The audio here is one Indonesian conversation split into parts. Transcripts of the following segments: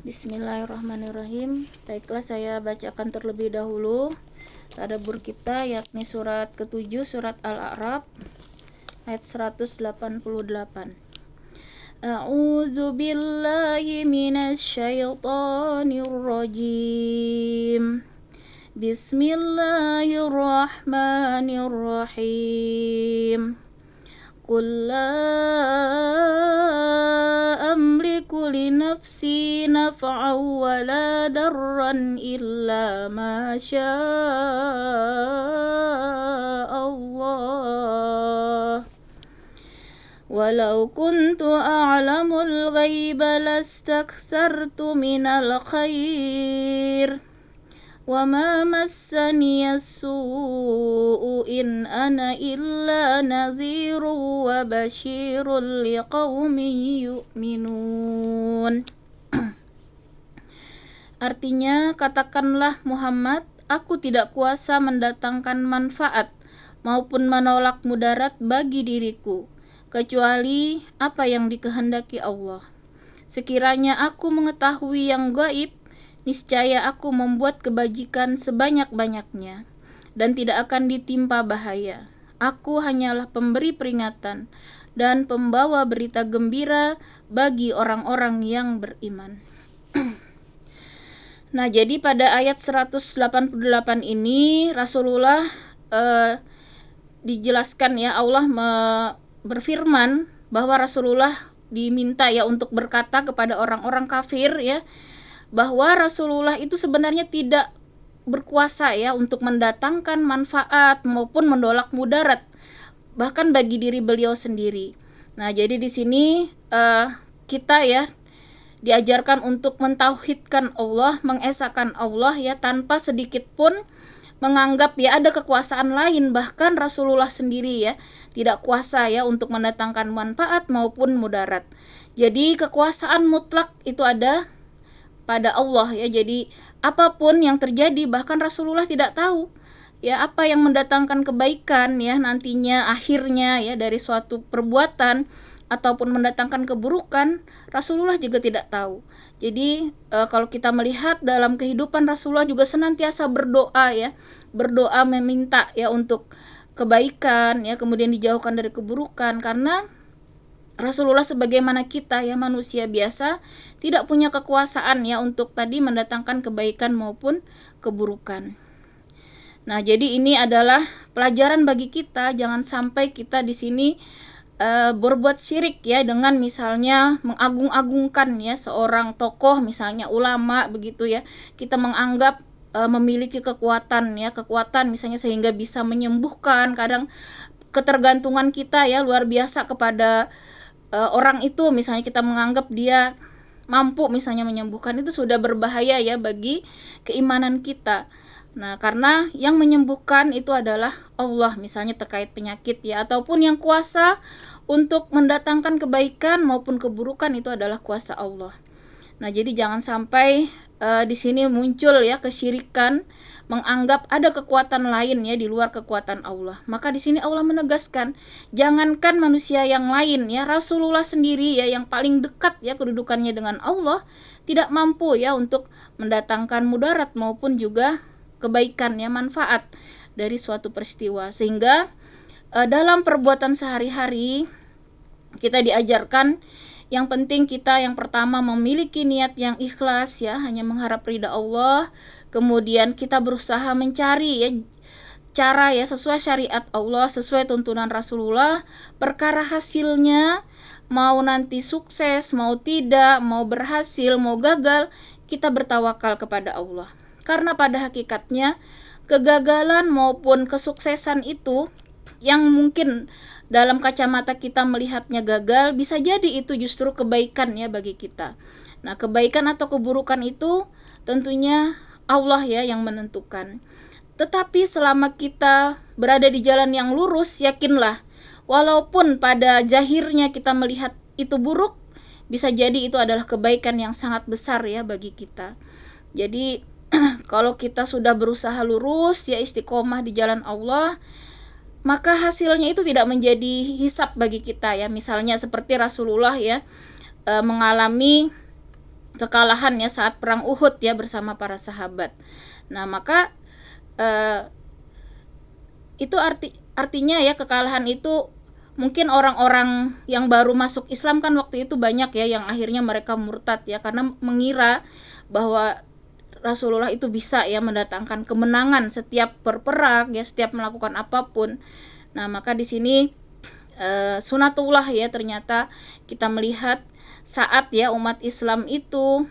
Bismillahirrahmanirrahim. Baiklah, saya bacakan terlebih dahulu tadabbur kita, yakni surat ke-7 surat Al-A'raf ayat 188. A'udzu billahi minasy syaithanir rajim. Bismillahirrahmanirrahim. Qul la amliku li nafsi naf'an wa la darran illa ma syaa Allah. Walau kuntu a'lamul ghaiba lastakthartu minal khair wa ma massani as-su'u in ana illa nadhirun wa basyirun liqaumin yu'minun. Artinya, katakanlah Muhammad, aku tidak kuasa mendatangkan manfaat maupun menolak mudarat bagi diriku, kecuali apa yang dikehendaki Allah. Sekiranya aku mengetahui yang gaib, niscaya aku membuat kebajikan sebanyak-banyaknya dan tidak akan ditimpa bahaya. Aku hanyalah pemberi peringatan dan pembawa berita gembira bagi orang-orang yang beriman. Nah, jadi pada ayat 188 ini Rasulullah dijelaskan ya, Allah berfirman bahwa Rasulullah diminta ya untuk berkata kepada orang-orang kafir ya, bahwa Rasulullah itu sebenarnya tidak berkuasa ya untuk mendatangkan manfaat maupun menolak mudarat bahkan bagi diri beliau sendiri. Nah, jadi di sini kita ya diajarkan untuk mentauhidkan Allah, mengesahkan Allah ya, tanpa sedikit pun menganggap ya ada kekuasaan lain. Bahkan Rasulullah sendiri ya tidak kuasa ya untuk mendatangkan manfaat maupun mudarat. Jadi kekuasaan mutlak itu ada pada Allah ya. Jadi apapun yang terjadi, bahkan Rasulullah tidak tahu ya apa yang mendatangkan kebaikan ya nantinya akhirnya ya dari suatu perbuatan ataupun mendatangkan keburukan, Rasulullah juga tidak tahu. Jadi kalau kita melihat dalam kehidupan Rasulullah juga senantiasa berdoa ya, berdoa meminta ya untuk kebaikan ya, kemudian dijauhkan dari keburukan, karena Rasulullah sebagaimana kita ya manusia biasa tidak punya kekuasaan ya untuk tadi mendatangkan kebaikan maupun keburukan. Nah, jadi ini adalah pelajaran bagi kita, jangan sampai kita di sini berbuat syirik ya dengan misalnya mengagung-agungkan ya seorang tokoh, misalnya ulama begitu ya. Kita menganggap memiliki kekuatan ya, kekuatan misalnya sehingga bisa menyembuhkan. Kadang ketergantungan kita ya luar biasa kepada orang itu, misalnya kita menganggap dia mampu misalnya menyembuhkan, itu sudah berbahaya ya bagi keimanan kita. Nah, karena yang menyembuhkan itu adalah Allah, misalnya terkait penyakit ya, ataupun yang kuasa untuk mendatangkan kebaikan maupun keburukan itu adalah kuasa Allah. Nah, jadi jangan sampai di sini muncul ya kesyirikan, menganggap ada kekuatan lain ya di luar kekuatan Allah. Maka di sini Allah menegaskan, jangankan manusia yang lain ya, Rasulullah sendiri ya yang paling dekat ya kedudukannya dengan Allah tidak mampu ya untuk mendatangkan mudarat maupun juga kebaikan ya, manfaat dari suatu peristiwa. Sehingga dalam perbuatan sehari-hari kita diajarkan yang penting kita yang pertama memiliki niat yang ikhlas ya, hanya mengharap ridha Allah. Kemudian kita berusaha mencari ya cara ya sesuai syariat Allah, sesuai tuntunan Rasulullah. Perkara hasilnya mau nanti sukses, mau tidak, mau berhasil, mau gagal, kita bertawakal kepada Allah. Karena pada hakikatnya kegagalan maupun kesuksesan itu yang mungkin dalam kacamata kita melihatnya gagal, bisa jadi itu justru kebaikan ya bagi kita. Nah, kebaikan atau keburukan itu tentunya Allah ya yang menentukan. Tetapi selama kita berada di jalan yang lurus, yakinlah walaupun pada zahirnya kita melihat itu buruk, bisa jadi itu adalah kebaikan yang sangat besar ya bagi kita. Jadi kalau kita sudah berusaha lurus ya, istiqomah di jalan Allah, maka hasilnya itu tidak menjadi hisab bagi kita ya. Misalnya seperti Rasulullah ya mengalami kekalahan ya saat perang Uhud ya bersama para sahabat. Nah, maka itu artinya ya kekalahan itu mungkin orang-orang yang baru masuk Islam kan waktu itu banyak ya yang akhirnya mereka murtad ya karena mengira bahwa Rasulullah itu bisa ya mendatangkan kemenangan setiap berperang ya, setiap melakukan apapun. Nah, maka di sini sunatullah ya, ternyata kita melihat saat ya umat Islam itu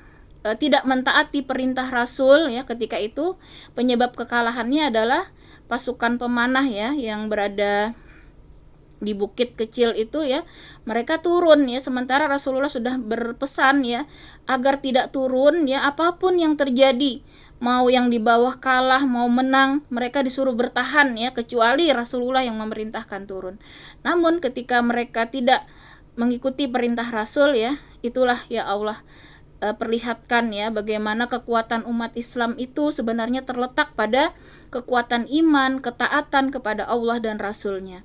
tidak mentaati perintah Rasul ya, ketika itu penyebab kekalahannya adalah pasukan pemanah ya yang berada di bukit kecil itu ya, mereka turun ya, sementara Rasulullah sudah berpesan ya agar tidak turun ya, apapun yang terjadi, mau yang di bawah kalah mau menang, mereka disuruh bertahan ya, kecuali Rasulullah yang memerintahkan turun. Namun ketika mereka tidak mengikuti perintah Rasul ya, itulah ya Allah perlihatkan ya bagaimana kekuatan umat Islam itu sebenarnya terletak pada kekuatan iman, ketaatan kepada Allah dan Rasulnya.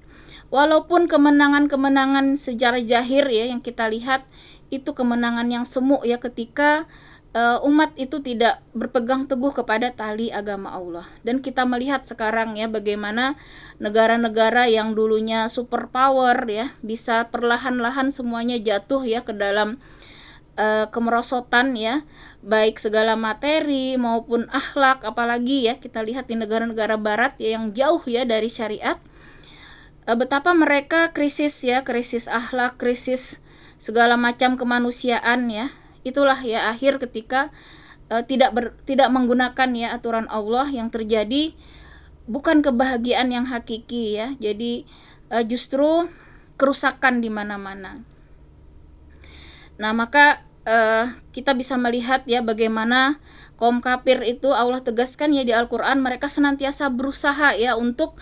Walaupun kemenangan-kemenangan sejarah zahir ya yang kita lihat itu kemenangan yang semu ya, ketika umat itu tidak berpegang teguh kepada tali agama Allah. Dan kita melihat sekarang ya bagaimana negara-negara yang dulunya superpower ya bisa perlahan-lahan semuanya jatuh ya ke dalam kemerosotan ya, baik segala materi maupun akhlak, apalagi ya kita lihat di negara-negara barat ya yang jauh ya dari syariat, betapa mereka krisis ya, krisis akhlak, krisis segala macam kemanusiaan ya. Itulah ya akhir ketika tidak menggunakan ya aturan Allah, yang terjadi bukan kebahagiaan yang hakiki ya, jadi justru kerusakan di mana-mana. Nah, maka kita bisa melihat ya bagaimana kaum kafir itu Allah tegaskan ya di Al-Quran, mereka senantiasa berusaha ya untuk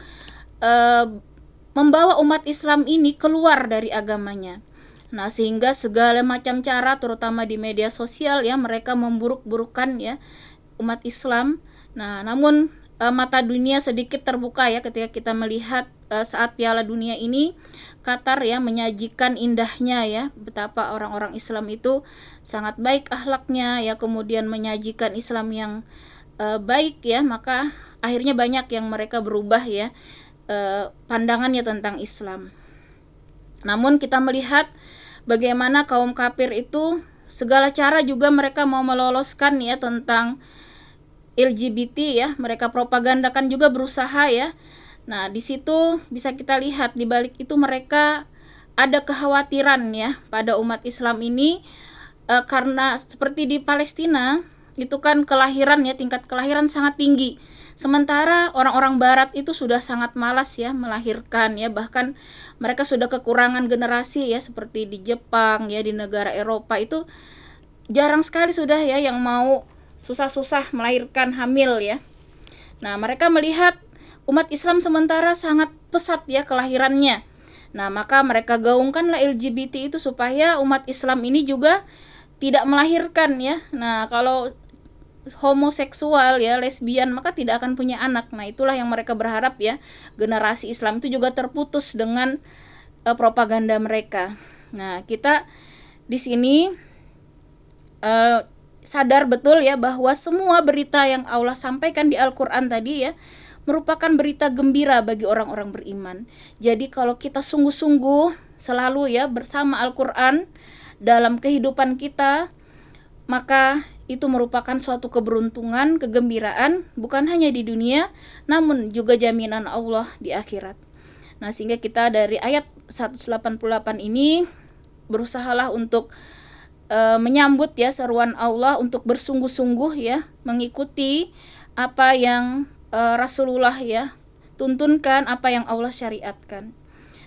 membawa umat Islam ini keluar dari agamanya. Nah, sehingga segala macam cara, terutama di media sosial ya, mereka memburuk-burukan ya umat Islam. Nah, namun mata dunia sedikit terbuka ya ketika kita melihat saat Piala Dunia ini Qatar ya menyajikan indahnya ya betapa orang-orang Islam itu sangat baik akhlaknya ya, kemudian menyajikan Islam yang baik ya, maka akhirnya banyak yang mereka berubah ya pandangannya tentang Islam. Namun kita melihat bagaimana kaum kafir itu segala cara juga mereka mau meloloskan ya tentang LGBT ya, mereka propagandakan juga berusaha ya. Nah, di situ bisa kita lihat di balik itu mereka ada kekhawatiran ya pada umat Islam ini karena seperti di Palestina itu kan kelahiran ya, tingkat kelahiran sangat tinggi. Sementara orang-orang barat itu sudah sangat malas ya melahirkan ya, bahkan mereka sudah kekurangan generasi ya, seperti di Jepang ya, di negara Eropa itu jarang sekali sudah ya yang mau susah-susah melahirkan hamil ya. Nah, mereka melihat umat Islam sementara sangat pesat ya kelahirannya. Nah, maka mereka gaungkanlah LGBT itu supaya umat Islam ini juga tidak melahirkan ya. Nah, kalau homoseksual ya, lesbian, maka tidak akan punya anak. Nah, itulah yang mereka berharap ya, generasi Islam itu juga terputus dengan propaganda mereka. Nah, kita di sini sadar betul ya bahwa semua berita yang Allah sampaikan di Al-Quran tadi ya merupakan berita gembira bagi orang-orang beriman. Jadi kalau kita sungguh-sungguh selalu ya bersama Al-Quran dalam kehidupan kita, maka itu merupakan suatu keberuntungan, kegembiraan, bukan hanya di dunia, namun juga jaminan Allah di akhirat. Nah, sehingga kita dari ayat 188 ini berusahalah untuk menyambut ya seruan Allah untuk bersungguh-sungguh ya mengikuti apa yang Rasulullah ya tuntunkan, apa yang Allah syariatkan.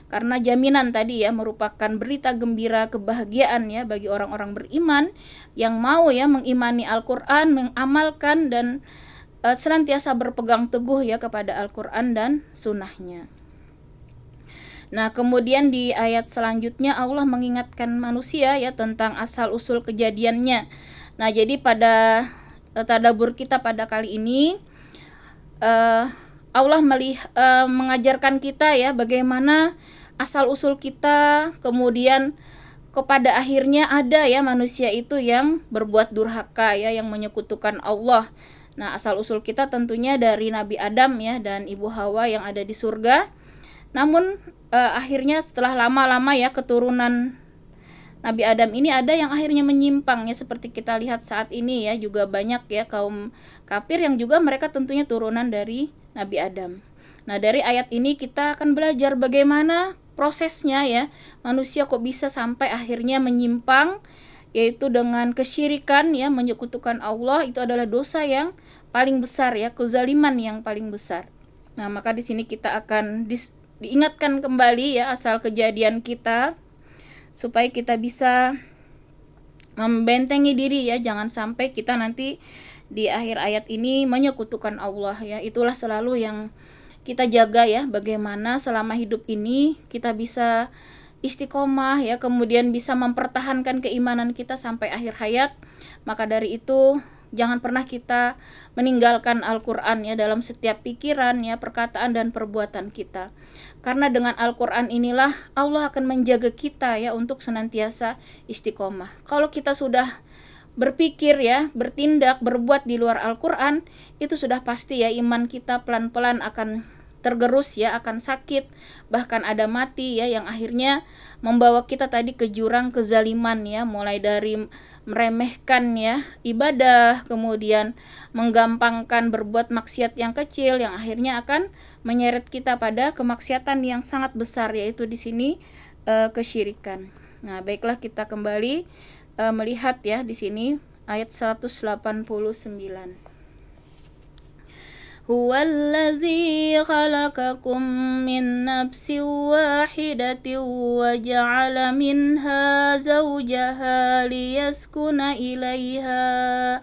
Karena jaminan tadi ya merupakan berita gembira, kebahagiaan ya bagi orang-orang beriman yang mau ya mengimani Al-Quran, mengamalkan dan senantiasa berpegang teguh ya kepada Al-Quran dan sunnahnya. Nah, kemudian di ayat selanjutnya Allah mengingatkan manusia ya tentang asal-usul kejadiannya. Nah, jadi pada tadabbur kita pada kali ini Allah mengajarkan kita ya bagaimana asal-usul kita, kemudian kepada akhirnya ada ya manusia itu yang berbuat durhaka ya, yang menyekutukan Allah. Nah, asal usul kita tentunya dari Nabi Adam ya dan Ibu Hawa yang ada di surga. Namun akhirnya setelah lama-lama ya keturunan Nabi Adam ini ada yang akhirnya menyimpang ya, seperti kita lihat saat ini ya, juga banyak ya kaum kafir yang juga mereka tentunya turunan dari Nabi Adam. Nah, dari ayat ini kita akan belajar bagaimana prosesnya ya, manusia kok bisa sampai akhirnya menyimpang, yaitu dengan kesyirikan ya, menyekutukan Allah. Itu adalah dosa yang paling besar ya, kezaliman yang paling besar. Nah, maka di sini kita akan diingatkan kembali ya asal kejadian kita, supaya kita bisa membentengi diri ya, jangan sampai kita nanti di akhir ayat ini menyekutukan Allah ya. Itulah selalu yang kita jaga ya, bagaimana selama hidup ini kita bisa istiqomah ya, kemudian bisa mempertahankan keimanan kita sampai akhir hayat. Maka dari itu jangan pernah kita meninggalkan Al-Quran ya dalam setiap pikiran ya, perkataan dan perbuatan kita. Karena dengan Al-Quran inilah Allah akan menjaga kita ya untuk senantiasa istiqomah. Kalau kita sudah berpikir ya, bertindak, berbuat di luar Al-Quran, itu sudah pasti ya iman kita pelan-pelan akan tergerus ya, akan sakit, bahkan ada mati ya, yang akhirnya membawa kita tadi ke jurang kezaliman ya, mulai dari meremehkan ya ibadah, kemudian menggampangkan berbuat maksiat yang kecil yang akhirnya akan menyeret kita pada kemaksiatan yang sangat besar, yaitu di sini kesyirikan. Nah, baiklah kita kembali melihat ya di sini ayat 189. Huwallazi khalaqakum min nafsin wahidatin wa ja'ala minha zawjaha liyaskuna ilaiha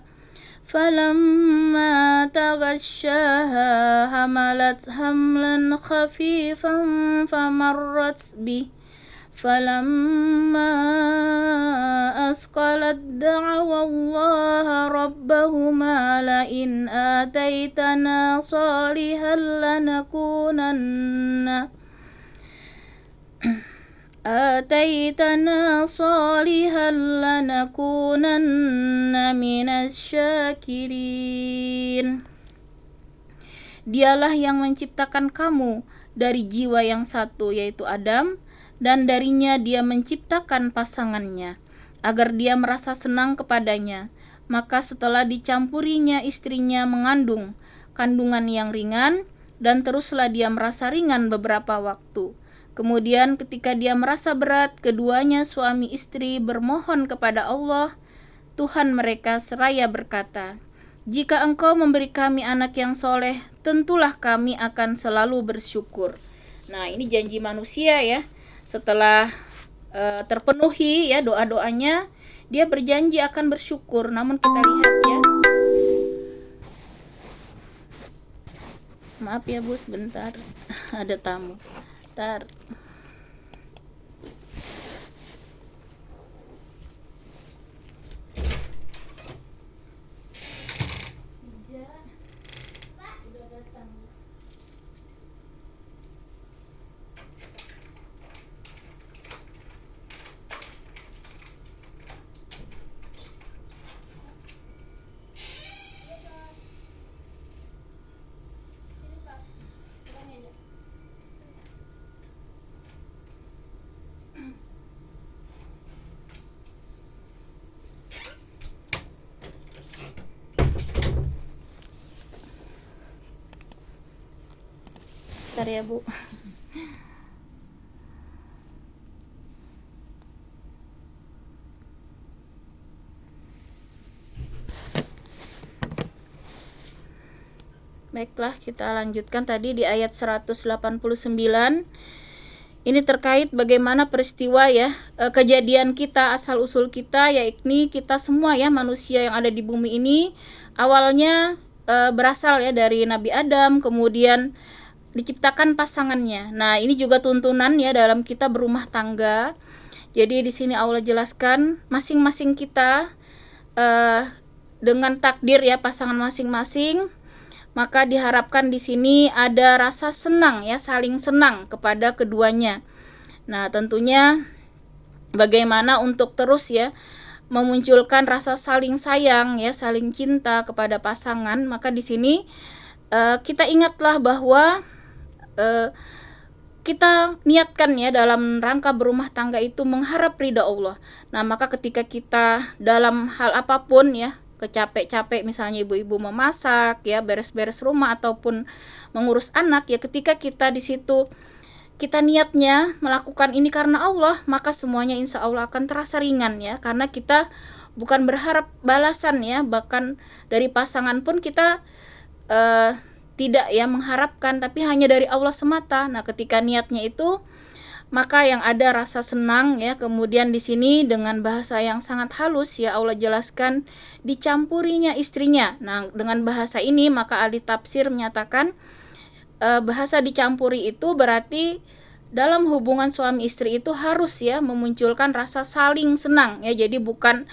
falamma taghashaha hamalat hamlan khafifan famarrat bih فلما أثقلت دعوا الله ربهما لئن آتيتنا صالحا لنكونن من الشاكرين. Dialah yang menciptakan kamu dari jiwa yang satu, yaitu Adam, dan darinya dia menciptakan pasangannya, agar dia merasa senang kepadanya. Maka setelah dicampurinya istrinya mengandung kandungan yang ringan, dan teruslah dia merasa ringan beberapa waktu. Kemudian ketika dia merasa berat, keduanya suami istri bermohon kepada Allah, Tuhan mereka, seraya berkata, "Jika engkau memberi kami anak yang soleh, tentulah kami akan selalu bersyukur." Nah, ini janji manusia ya. Setelah terpenuhi ya doa-doanya, dia berjanji akan bersyukur. Namun kita lihat ya, maaf ya Bu, sebentar ada tamu. Bentar. Bentar ya Bu. Baiklah, kita lanjutkan tadi di ayat 189. Ini terkait bagaimana peristiwa ya, kejadian kita, asal usul kita, yakni kita semua ya manusia yang ada di bumi ini awalnya berasal ya dari Nabi Adam, kemudian diciptakan pasangannya. Nah, ini juga tuntunan ya dalam kita berumah tangga. Jadi di sini Allah jelaskan masing-masing kita dengan takdir ya pasangan masing-masing, maka diharapkan di sini ada rasa senang ya, saling senang kepada keduanya. Nah, tentunya bagaimana untuk terus ya memunculkan rasa saling sayang ya, saling cinta kepada pasangan. Maka di sini kita ingatlah bahwa kita niatkan ya dalam rangka berumah tangga itu mengharap ridha Allah. Nah, maka ketika kita dalam hal apapun ya, kecapek-capek misalnya ibu-ibu memasak ya, beres-beres rumah ataupun mengurus anak ya, ketika kita di situ kita niatnya melakukan ini karena Allah, maka semuanya insya Allah akan terasa ringan ya, karena kita bukan berharap balasan ya, bahkan dari pasangan pun kita tidak ya mengharapkan, tapi hanya dari Allah semata. Nah, ketika niatnya itu, maka yang ada rasa senang ya. Kemudian di sini dengan bahasa yang sangat halus ya Allah jelaskan dicampurinya istrinya. Nah, dengan bahasa ini maka ahli tafsir menyatakan bahasa dicampuri itu berarti dalam hubungan suami istri itu harus ya memunculkan rasa saling senang ya. Jadi bukan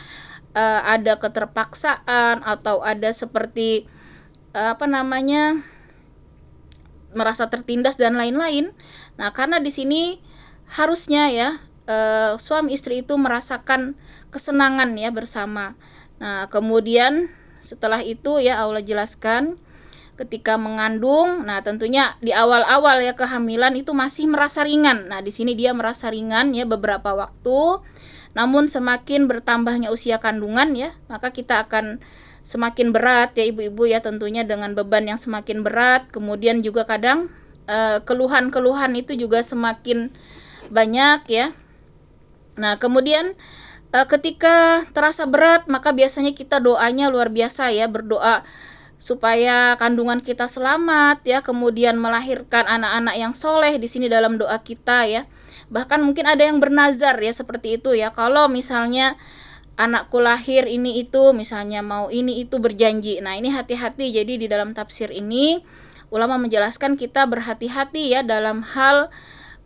ada keterpaksaan atau ada seperti merasa tertindas dan lain-lain. Nah, karena di sini harusnya ya suami istri itu merasakan kesenangan ya bersama. Nah, kemudian setelah itu ya Allah jelaskan ketika mengandung. Nah, tentunya di awal-awal ya kehamilan itu masih merasa ringan. Nah, di sini dia merasa ringan ya beberapa waktu. Namun semakin bertambahnya usia kandungan ya, maka kita akan semakin berat ya ibu-ibu ya, tentunya dengan beban yang semakin berat. Kemudian juga kadang keluhan-keluhan itu juga semakin banyak ya. Nah, kemudian ketika terasa berat, maka biasanya kita doanya luar biasa ya, berdoa supaya kandungan kita selamat ya, kemudian melahirkan anak-anak yang soleh di sini dalam doa kita ya. Bahkan mungkin ada yang bernazar ya seperti itu ya, kalau misalnya anakku lahir ini itu, misalnya mau ini itu, berjanji. Nah, ini hati-hati. Jadi di dalam tafsir ini ulama menjelaskan kita berhati-hati ya dalam hal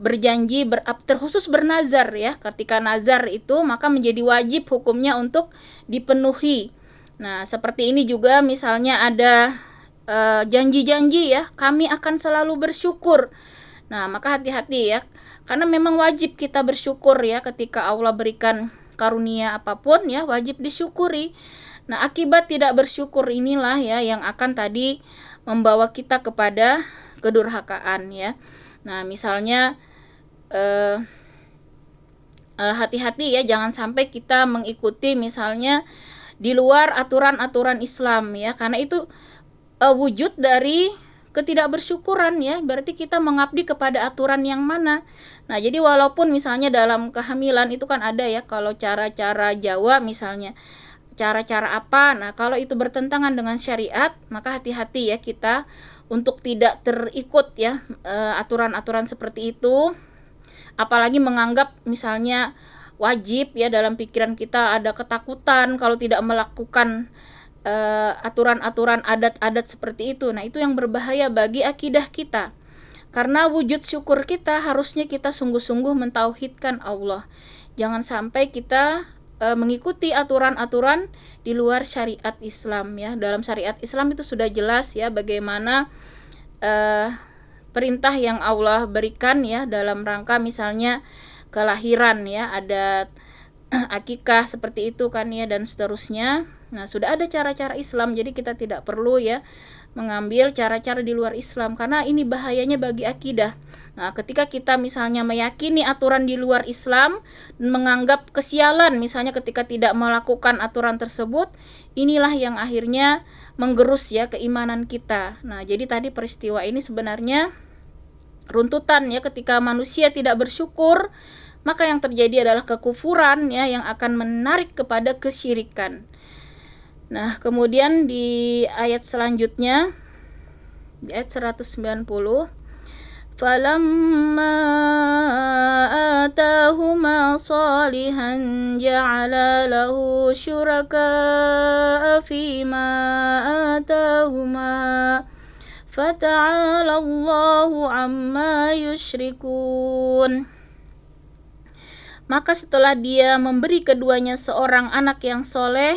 berjanji, terkhusus bernazar ya. Ketika nazar itu maka menjadi wajib hukumnya untuk dipenuhi. Nah, seperti ini juga misalnya ada janji-janji ya, kami akan selalu bersyukur. Nah, maka hati-hati ya, karena memang wajib kita bersyukur ya ketika Allah berikan karunia apapun ya, wajib disyukuri. Nah, akibat tidak bersyukur inilah ya yang akan tadi membawa kita kepada kedurhakaan ya. Nah, misalnya hati-hati ya, jangan sampai kita mengikuti misalnya di luar aturan-aturan Islam ya, karena itu wujud dari ketidakbersyukuran ya, berarti kita mengabdi kepada aturan yang mana. Nah, jadi walaupun misalnya dalam kehamilan itu kan ada ya, kalau cara-cara Jawa misalnya, cara-cara apa, nah kalau itu bertentangan dengan syariat, maka hati-hati ya kita untuk tidak terikut ya aturan-aturan seperti itu. Apalagi menganggap misalnya wajib ya, dalam pikiran kita ada ketakutan kalau tidak melakukan aturan-aturan adat-adat seperti itu. Nah, itu yang berbahaya bagi akidah kita. Karena wujud syukur kita harusnya kita sungguh-sungguh mentauhidkan Allah. Jangan sampai kita mengikuti aturan-aturan di luar syariat Islam ya. Dalam syariat Islam itu sudah jelas ya bagaimana perintah yang Allah berikan ya dalam rangka misalnya kelahiran ya, ada akikah seperti itu kan ya, dan seterusnya. Nah, sudah ada cara-cara Islam, jadi kita tidak perlu ya mengambil cara-cara di luar Islam, karena ini bahayanya bagi akidah. Nah, ketika kita misalnya meyakini aturan di luar Islam dan menganggap kesialan misalnya ketika tidak melakukan aturan tersebut, inilah yang akhirnya menggerus ya keimanan kita. Nah, jadi tadi peristiwa ini sebenarnya runtutan ya, ketika manusia tidak bersyukur, maka yang terjadi adalah kekufuran ya, yang akan menarik kepada kesyirikan. Nah, kemudian di ayat selanjutnya, di ayat 190, falamma atahuma salihan ja'ala lahu syuraka fima atahuma fata'ala Allahu amma yusyrikun. Maka setelah dia memberi keduanya seorang anak yang soleh,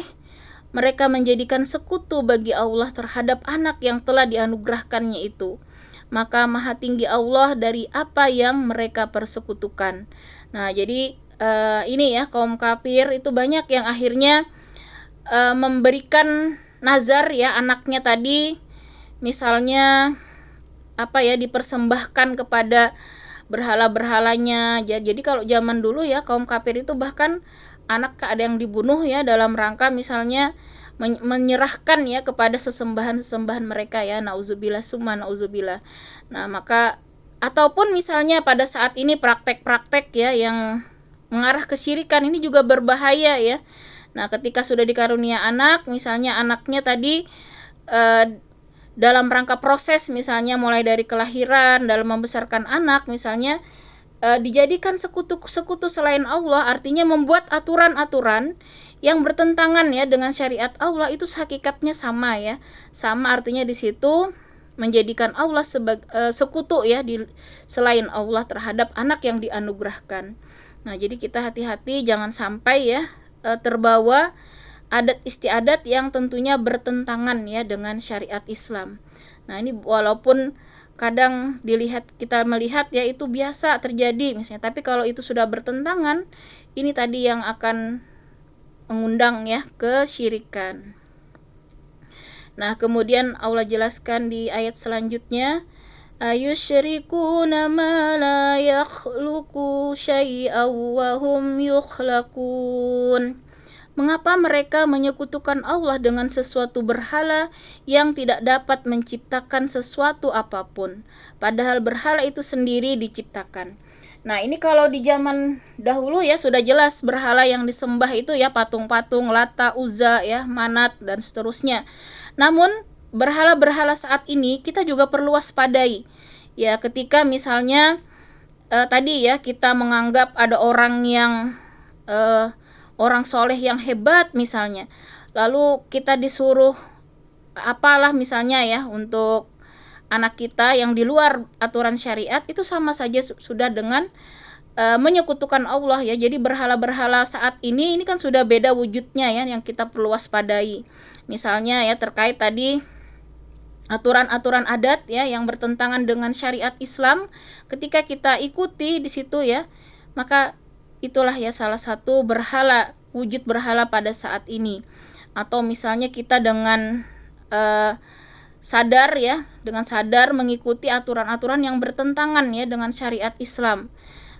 mereka menjadikan sekutu bagi Allah terhadap anak yang telah dianugerahkannya itu. Maka maha tinggi Allah dari apa yang mereka persekutukan. Nah, jadi ini ya, kaum kafir itu banyak yang akhirnya memberikan nazar ya anaknya tadi, misalnya apa ya, dipersembahkan kepada berhala-berhalanya. Jadi kalau zaman dulu ya, kaum kafir itu bahkan anak ada yang dibunuh ya dalam rangka misalnya menyerahkan ya kepada sesembahan-sesembahan mereka ya, nauzubillah summa nauzubillah. Nah, maka ataupun misalnya pada saat ini praktek-praktek ya yang mengarah kesyirikan ini juga berbahaya ya. Nah, ketika sudah dikarunia anak, misalnya anaknya tadi dalam rangka proses misalnya mulai dari kelahiran, dalam membesarkan anak misalnya dijadikan sekutu selain Allah, artinya membuat aturan-aturan yang bertentangan ya dengan syariat Allah, itu hakikatnya sama ya. Sama artinya di situ menjadikan Allah sebagai sekutu ya di selain Allah terhadap anak yang dianugerahkan. Nah, jadi kita hati-hati jangan sampai ya terbawa adat istiadat yang tentunya bertentangan ya dengan syariat Islam. Nah, ini walaupun kadang kita melihat ya itu biasa terjadi misalnya, tapi kalau itu sudah bertentangan, ini tadi yang akan mengundang ya kesyirikan. Nah, kemudian Allah jelaskan di ayat selanjutnya, ayusyrikuna ma la yakhluqu syai'aw wa hum yukhlaqun. Mengapa mereka menyekutukan Allah dengan sesuatu berhala yang tidak dapat menciptakan sesuatu apapun, padahal berhala itu sendiri diciptakan. Nah, ini kalau di zaman dahulu ya sudah jelas berhala yang disembah itu ya patung-patung Lata, Uzza ya, Manat dan seterusnya. Namun berhala-berhala saat ini kita juga perlu waspadai. Ya, ketika misalnya tadi ya kita menganggap ada orang yang orang soleh yang hebat misalnya, lalu kita disuruh apalah misalnya ya untuk anak kita yang di luar aturan syariat, itu sama saja sudah dengan menyekutukan Allah ya. Jadi berhala-berhala saat ini kan sudah beda wujudnya ya, yang kita perlu waspadai. Misalnya ya terkait tadi aturan-aturan adat ya yang bertentangan dengan syariat Islam, ketika kita ikuti di situ ya, maka itulah ya salah satu berhala, wujud berhala pada saat ini. Atau misalnya kita dengan sadar ya, dengan sadar mengikuti aturan-aturan yang bertentangan ya dengan syariat Islam,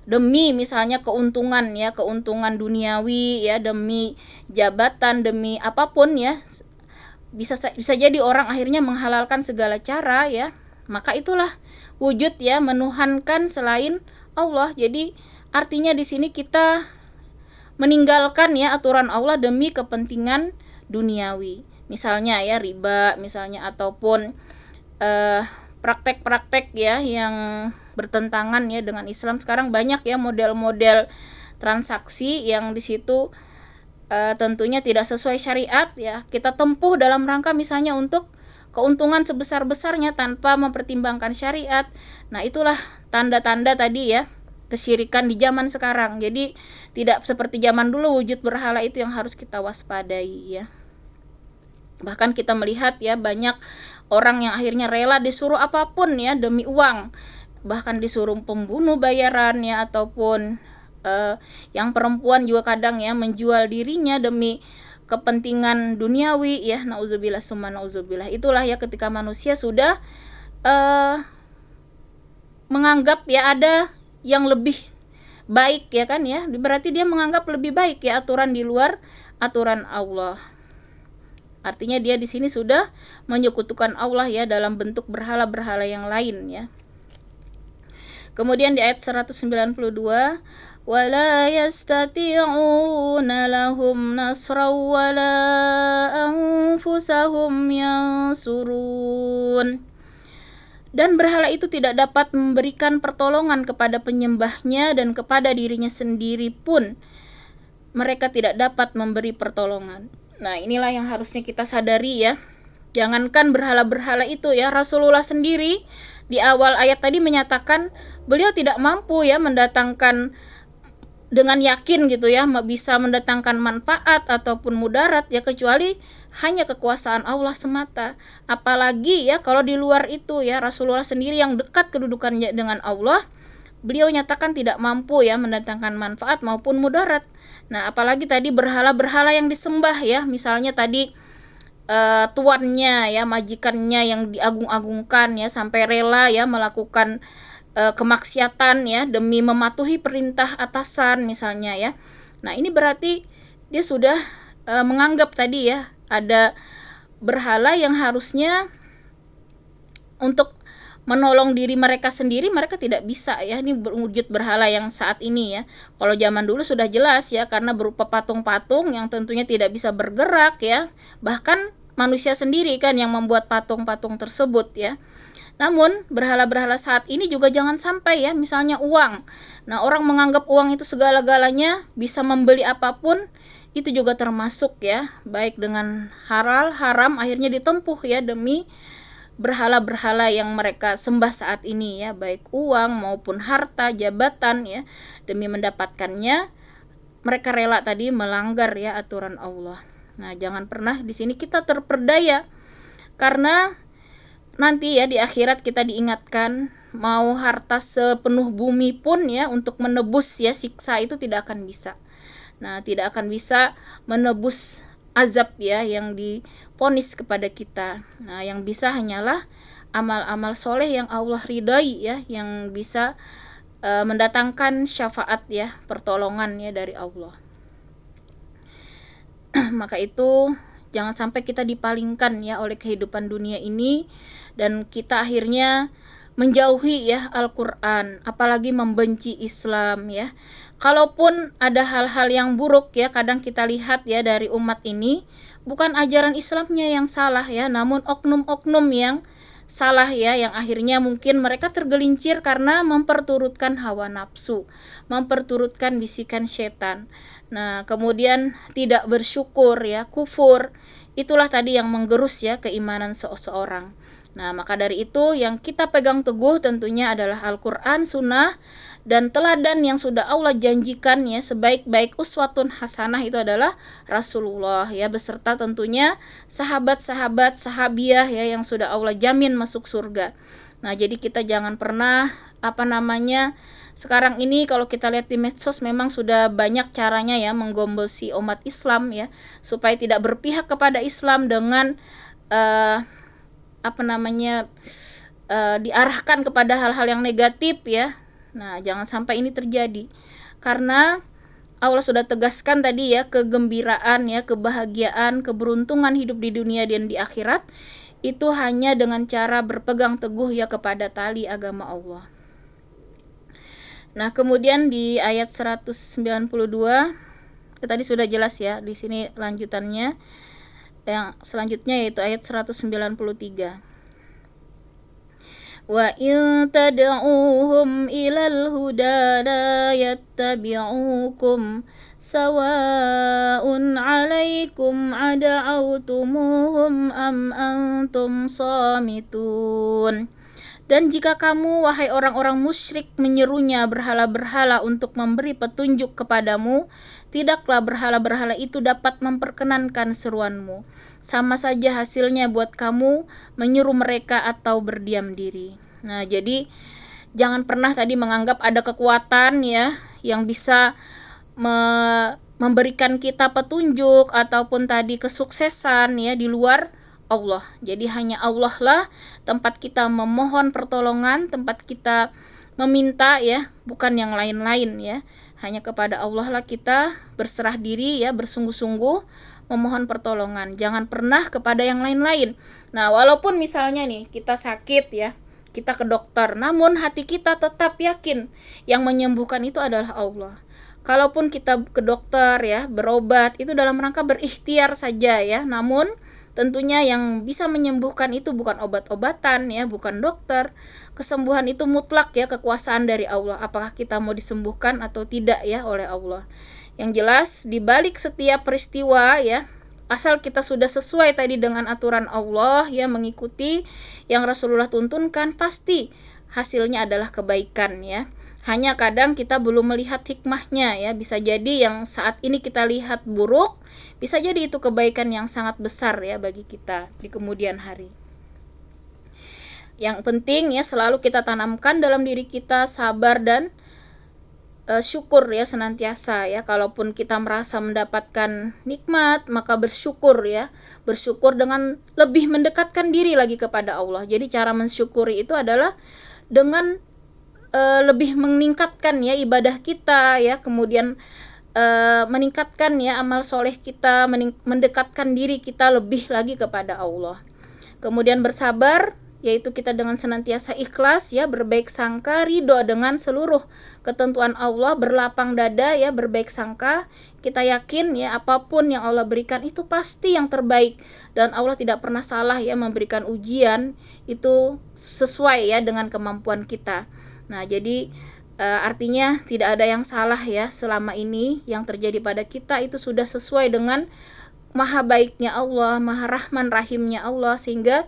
demi misalnya keuntungan ya, keuntungan duniawi ya, demi jabatan, demi apapun ya, bisa jadi orang akhirnya menghalalkan segala cara ya, maka itulah wujud ya menuhankan selain Allah. Jadi artinya di sini kita meninggalkan ya aturan Allah demi kepentingan duniawi. Misalnya ya riba misalnya, ataupun praktek-praktek ya yang bertentangan ya dengan Islam. Sekarang banyak ya model-model transaksi yang di situ tentunya tidak sesuai syariat ya. Kita tempuh dalam rangka misalnya untuk keuntungan sebesar-besarnya tanpa mempertimbangkan syariat. Nah, itulah tanda-tanda tadi ya kesyirikan di zaman sekarang. Jadi tidak seperti zaman dulu wujud berhala itu yang harus kita waspadai ya. Bahkan kita melihat ya banyak orang yang akhirnya rela disuruh apapun ya demi uang, bahkan disuruh pembunuh bayaran ya, ataupun yang perempuan juga kadang ya menjual dirinya demi kepentingan duniawi ya, nauzubillah summa nauzubillah. Itulah ya ketika manusia sudah menganggap ya ada yang lebih baik ya kan ya, berarti dia menganggap lebih baik ya aturan di luar aturan Allah. Artinya dia di sini sudah menyekutukan Allah ya dalam bentuk berhala-berhala yang lain ya. Kemudian di ayat 192, wala yastati'una lahum nasra wala anfusahum yansurun. Dan berhala itu tidak dapat memberikan pertolongan kepada penyembahnya, dan kepada dirinya sendiri pun mereka tidak dapat memberi pertolongan. Nah, inilah yang harusnya kita sadari ya. Jangankan berhala-berhala itu ya, Rasulullah sendiri di awal ayat tadi menyatakan beliau tidak mampu ya mendatangkan dengan yakin gitu ya, bisa mendatangkan manfaat ataupun mudarat ya, kecuali hanya kekuasaan Allah semata. Apalagi ya kalau di luar itu ya, Rasulullah sendiri yang dekat kedudukannya dengan Allah, beliau nyatakan tidak mampu ya mendatangkan manfaat maupun mudarat. Nah, apalagi tadi berhala-berhala yang disembah ya, misalnya tadi tuannya ya, majikannya yang diagung-agungkan ya, sampai rela ya melakukan kemaksiatan ya demi mematuhi perintah atasan misalnya ya. Nah, ini berarti dia sudah menganggap tadi ya ada berhala yang harusnya untuk menolong diri mereka sendiri, mereka tidak bisa ya. Ini berwujud berhala yang saat ini ya. Kalau zaman dulu sudah jelas ya, karena berupa patung-patung yang tentunya tidak bisa bergerak ya. Bahkan manusia sendiri kan yang membuat patung-patung tersebut ya. Namun berhala-berhala saat ini juga jangan sampai ya, misalnya uang. Nah, orang menganggap uang itu segala-galanya, bisa membeli apapun, itu juga termasuk ya, baik dengan halal, haram, akhirnya ditempuh ya demi berhala-berhala yang mereka sembah saat ini ya, baik uang maupun harta, jabatan ya. Demi mendapatkannya mereka rela tadi melanggar ya aturan Allah. Nah, jangan pernah di sini kita terperdaya, karena nanti ya di akhirat kita diingatkan mau harta sepenuh bumi pun ya untuk menebus ya siksa itu tidak akan bisa. Nah, tidak akan bisa menebus azab ya yang diponis kepada kita. Nah, yang bisa hanyalah amal-amal soleh yang Allah ridai ya, yang bisa mendatangkan syafaat ya, pertolongan ya dari Allah. Maka itu jangan sampai kita dipalingkan ya oleh kehidupan dunia ini dan kita akhirnya menjauhi ya Al-Quran, apalagi membenci Islam ya. Kalaupun ada hal-hal yang buruk ya, kadang kita lihat ya dari umat ini, bukan ajaran Islamnya yang salah ya, namun oknum-oknum yang salah ya, yang akhirnya mungkin mereka tergelincir karena memperturutkan hawa nafsu, memperturutkan bisikan setan. Nah, kemudian tidak bersyukur ya, kufur. Itulah tadi yang menggerus ya keimanan seseorang. Nah, maka dari itu yang kita pegang teguh tentunya adalah Al-Quran, Sunnah, dan teladan yang sudah Allah janjikan ya, sebaik-baik uswatun hasanah itu adalah Rasulullah ya, beserta tentunya sahabat-sahabat, sahabiah ya yang sudah Allah jamin masuk surga. Nah, jadi kita jangan pernah sekarang ini kalau kita lihat di medsos memang sudah banyak caranya ya menggombosi umat Islam ya, supaya tidak berpihak kepada Islam dengan diarahkan kepada hal-hal yang negatif ya. Nah, jangan sampai ini terjadi, karena Allah sudah tegaskan tadi ya, kegembiraan ya, kebahagiaan, keberuntungan hidup di dunia dan di akhirat itu hanya dengan cara berpegang teguh ya kepada tali agama Allah. Nah, kemudian di ayat 192 tadi sudah jelas ya, di sini lanjutannya. Yang selanjutnya yaitu ayat 193. Wa in tad'uuhum ilal huda la yattabi'ukum sawa'un 'alaikum ada'awtumuhum am antum samitun. Dan jika kamu, wahai orang-orang musyrik, menyerunya berhala-berhala untuk memberi petunjuk kepadamu, tidaklah berhala-berhala itu dapat memperkenankan seruanmu. Sama saja hasilnya buat kamu menyuruh mereka atau berdiam diri. Nah, jadi jangan pernah tadi menganggap ada kekuatan ya yang bisa memberikan kita petunjuk ataupun tadi kesuksesan ya di luar Allah. Jadi hanya Allah lah tempat kita memohon pertolongan, tempat kita meminta ya, bukan yang lain-lain ya. Hanya kepada Allah lah kita berserah diri ya, bersungguh-sungguh memohon pertolongan. Jangan pernah kepada yang lain-lain. Nah, walaupun misalnya nih kita sakit ya, kita ke dokter, namun hati kita tetap yakin yang menyembuhkan itu adalah Allah. Kalaupun kita ke dokter ya, berobat itu dalam rangka berikhtiar saja ya, namun tentunya yang bisa menyembuhkan itu bukan obat-obatan ya, bukan dokter. Kesembuhan itu mutlak ya, kekuasaan dari Allah. Apakah kita mau disembuhkan atau tidak ya oleh Allah. Yang jelas di balik setiap peristiwa ya, asal kita sudah sesuai tadi dengan aturan Allah ya, mengikuti yang Rasulullah tuntunkan, pasti hasilnya adalah kebaikan ya. Hanya kadang kita belum melihat hikmahnya ya. Bisa jadi yang saat ini kita lihat buruk, bisa jadi itu kebaikan yang sangat besar ya bagi kita di kemudian hari. Yang penting ya selalu kita tanamkan dalam diri kita sabar dan syukur ya senantiasa ya. Kalaupun kita merasa mendapatkan nikmat, maka bersyukur ya. Bersyukur dengan lebih mendekatkan diri lagi kepada Allah. Jadi cara mensyukuri itu adalah dengan lebih meningkatkan ya ibadah kita ya, kemudian meningkatkan ya amal soleh kita, mendekatkan diri kita lebih lagi kepada Allah. Kemudian bersabar, yaitu kita dengan senantiasa ikhlas ya, berbaik sangka, ridho dengan seluruh ketentuan Allah, berlapang dada ya, berbaik sangka. Kita yakin ya apapun yang Allah berikan itu pasti yang terbaik, dan Allah tidak pernah salah ya memberikan ujian itu sesuai ya dengan kemampuan kita. Nah, jadi artinya tidak ada yang salah ya, selama ini yang terjadi pada kita itu sudah sesuai dengan maha baiknya Allah, maha rahman rahimnya Allah, sehingga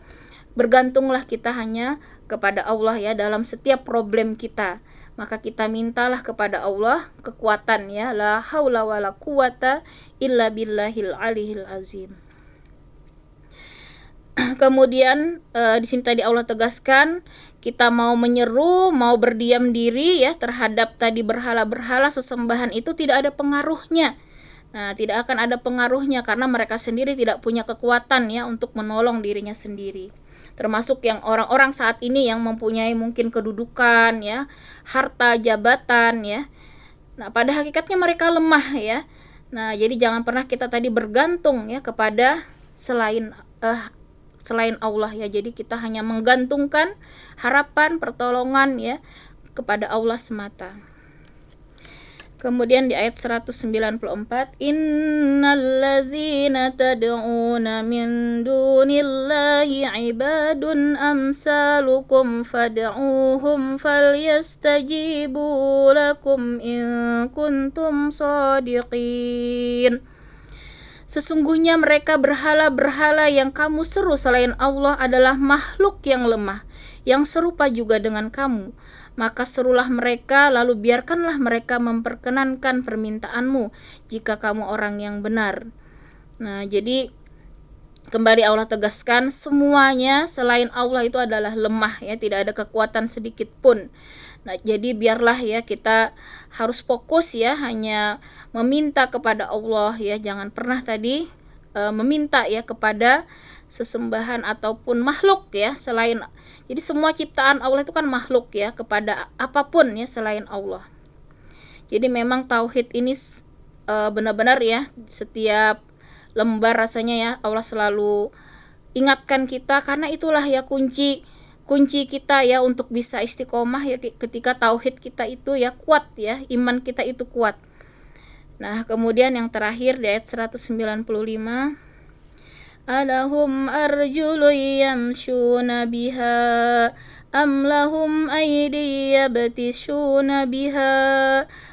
bergantunglah kita hanya kepada Allah ya dalam setiap problem kita. Maka kita mintalah kepada Allah kekuatan ya, la haula wala quwata illa billahil aliyil azim. Kemudian di sini tadi Allah tegaskan, kita mau menyeru, mau berdiam diri ya terhadap tadi berhala-berhala sesembahan itu tidak ada pengaruhnya. Nah, tidak akan ada pengaruhnya karena mereka sendiri tidak punya kekuatan ya untuk menolong dirinya sendiri. Termasuk yang orang-orang saat ini yang mempunyai mungkin kedudukan ya, harta, jabatan ya. Nah, pada hakikatnya mereka lemah ya. Nah, jadi jangan pernah kita tadi bergantung ya kepada selain Allah ya. Jadi kita hanya menggantungkan harapan, pertolongan ya kepada Allah semata. Kemudian di ayat 194, innallazina tad'una min dunillahi ibadun amsalukum fad'uhum falyastajibu lakum in kuntum shadiqin. Sesungguhnya mereka berhala-berhala yang kamu seru selain Allah adalah makhluk yang lemah, yang serupa juga dengan kamu. Maka serulah mereka, lalu biarkanlah mereka memperkenankan permintaanmu jika kamu orang yang benar. Nah, jadi kembali Allah tegaskan, semuanya selain Allah itu adalah lemah ya, tidak ada kekuatan sedikit pun. Nah, jadi biarlah ya kita harus fokus ya hanya meminta kepada Allah ya, jangan pernah tadi meminta ya kepada sesembahan ataupun makhluk ya selain. Jadi semua ciptaan Allah itu kan makhluk ya, kepada apapun ya selain Allah. Jadi memang tauhid ini benar-benar ya setiap lembar rasanya ya Allah selalu ingatkan kita, karena itulah ya kunci kita ya untuk bisa istiqomah ya, ketika tauhid kita itu ya kuat ya, iman kita itu kuat. Nah, kemudian yang terakhir di ayat 195, alahum arjulu yamshuna biha am lahum aydi yabtishuna biha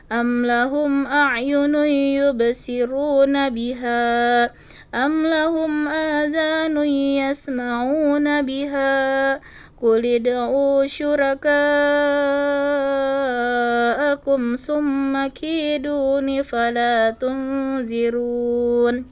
am lahum a'yunun yubsiruna biha am lahum azanun yasma'una biha qul id'u syuraka'akum summa kiduni fala tunzirun.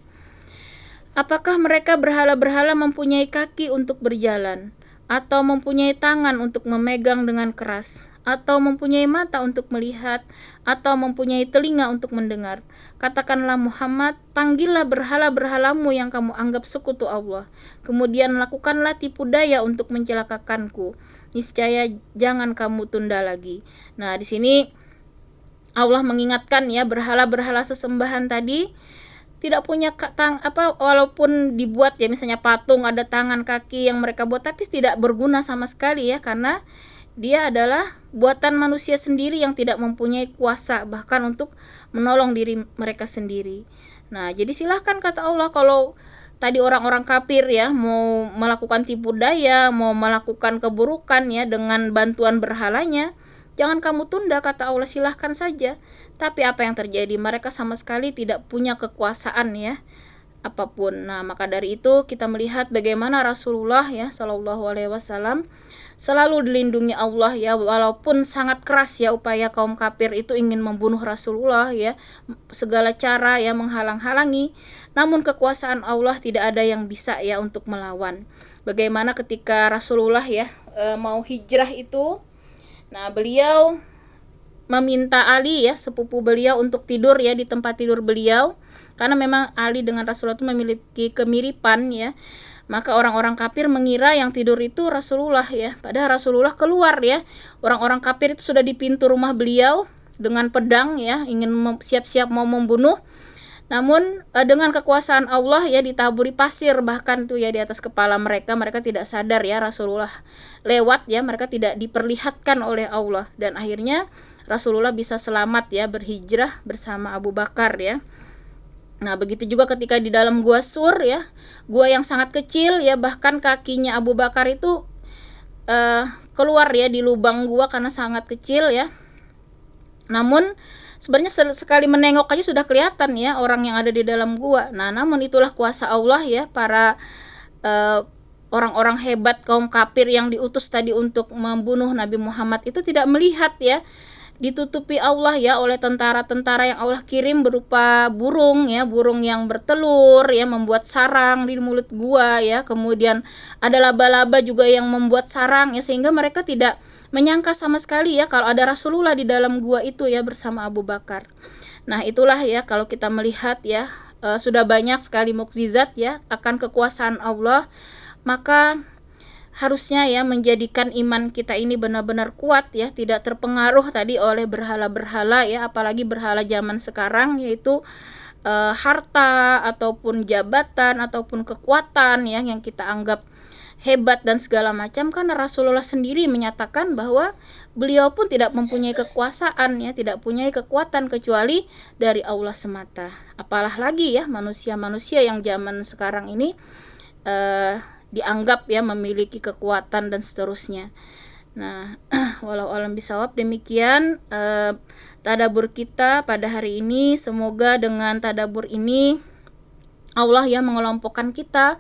Apakah mereka berhala-berhala mempunyai kaki untuk berjalan, atau mempunyai tangan untuk memegang dengan keras, atau mempunyai mata untuk melihat, atau mempunyai telinga untuk mendengar? Katakanlah Muhammad, panggillah berhala-berhalamu yang kamu anggap sekutu Allah, kemudian lakukanlah tipu daya untuk mencelakakanku. Niscaya jangan kamu tunda lagi. Nah, di sini Allah mengingatkan ya, berhala-berhala sesembahan tadi tidak punya walaupun dibuat ya misalnya patung ada tangan kaki yang mereka buat, tapi tidak berguna sama sekali ya, karena dia adalah buatan manusia sendiri yang tidak mempunyai kuasa bahkan untuk menolong diri mereka sendiri. Nah, jadi silahkan kata Allah, kalau tadi orang-orang kafir ya mau melakukan tipu daya, mau melakukan keburukan ya dengan bantuan berhalanya, jangan kamu tunda kata Allah, silahkan saja. Tapi apa yang terjadi? Mereka sama sekali tidak punya kekuasaan ya apapun. Nah, maka dari itu kita melihat bagaimana Rasulullah ya Shallallahu Alaihi Wasallam selalu dilindungi Allah ya, walaupun sangat keras ya upaya kaum kafir itu ingin membunuh Rasulullah ya, segala cara ya menghalang-halangi, namun kekuasaan Allah tidak ada yang bisa ya untuk melawan. Bagaimana ketika Rasulullah ya mau hijrah itu. Nah, beliau meminta Ali ya, sepupu beliau, untuk tidur ya di tempat tidur beliau, karena memang Ali dengan Rasulullah itu memiliki kemiripan ya. Maka orang-orang kafir mengira yang tidur itu Rasulullah ya, padahal Rasulullah keluar ya. Orang-orang kafir itu sudah di pintu rumah beliau dengan pedang ya, ingin siap-siap mau membunuh. Namun dengan kekuasaan Allah ya, ditaburi pasir bahkan tuh ya di atas kepala mereka. Mereka tidak sadar ya Rasulullah lewat ya, mereka tidak diperlihatkan oleh Allah, dan akhirnya Rasulullah bisa selamat ya, berhijrah bersama Abu Bakar ya. Nah, begitu juga ketika di dalam gua Sur ya, gua yang sangat kecil ya, bahkan kakinya Abu Bakar itu keluar ya di lubang gua karena sangat kecil ya. Namun sebenarnya sekali menengok aja sudah kelihatan ya orang yang ada di dalam gua. Nah, namun itulah kuasa Allah ya. Para orang-orang hebat kaum kafir yang diutus tadi untuk membunuh Nabi Muhammad itu tidak melihat ya, ditutupi Allah ya oleh tentara-tentara yang Allah kirim berupa burung ya, burung yang bertelur ya, membuat sarang di mulut gua ya. Kemudian ada laba-laba juga yang membuat sarang ya, sehingga mereka tidak menyangka sama sekali ya kalau ada Rasulullah di dalam gua itu ya bersama Abu Bakar. Nah, itulah ya, kalau kita melihat ya, sudah banyak sekali mukjizat ya akan kekuasaan Allah, maka harusnya ya menjadikan iman kita ini benar-benar kuat ya, tidak terpengaruh tadi oleh berhala-berhala ya, apalagi berhala zaman sekarang, yaitu harta ataupun jabatan ataupun kekuatan ya, yang kita anggap hebat dan segala macam. Karena Rasulullah sendiri menyatakan bahwa beliau pun tidak mempunyai kekuasaan ya, tidak punya kekuatan kecuali dari Allah semata. Apalah lagi ya manusia-manusia yang zaman sekarang ini dianggap ya memiliki kekuatan dan seterusnya. Nah, walau alam bisawab, demikian tadabur kita pada hari ini. Semoga dengan tadabur ini Allah ya mengelompokkan kita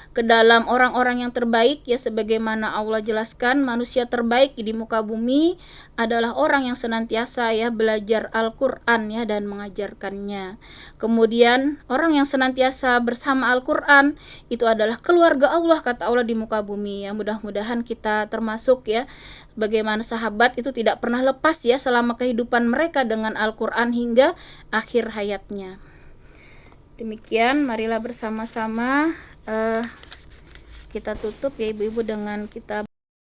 ke dalam orang-orang yang terbaik ya, sebagaimana Allah jelaskan manusia terbaik di muka bumi adalah orang yang senantiasa ya belajar Al-Qur'an ya dan mengajarkannya. Kemudian orang yang senantiasa bersama Al-Qur'an itu adalah keluarga Allah, kata Allah, di muka bumi ya. Mudah-mudahan kita termasuk ya, bagaimana sahabat itu tidak pernah lepas ya selama kehidupan mereka dengan Al-Qur'an hingga akhir hayatnya. Demikian, marilah bersama-sama kita tutup ya ibu-ibu dengan kitab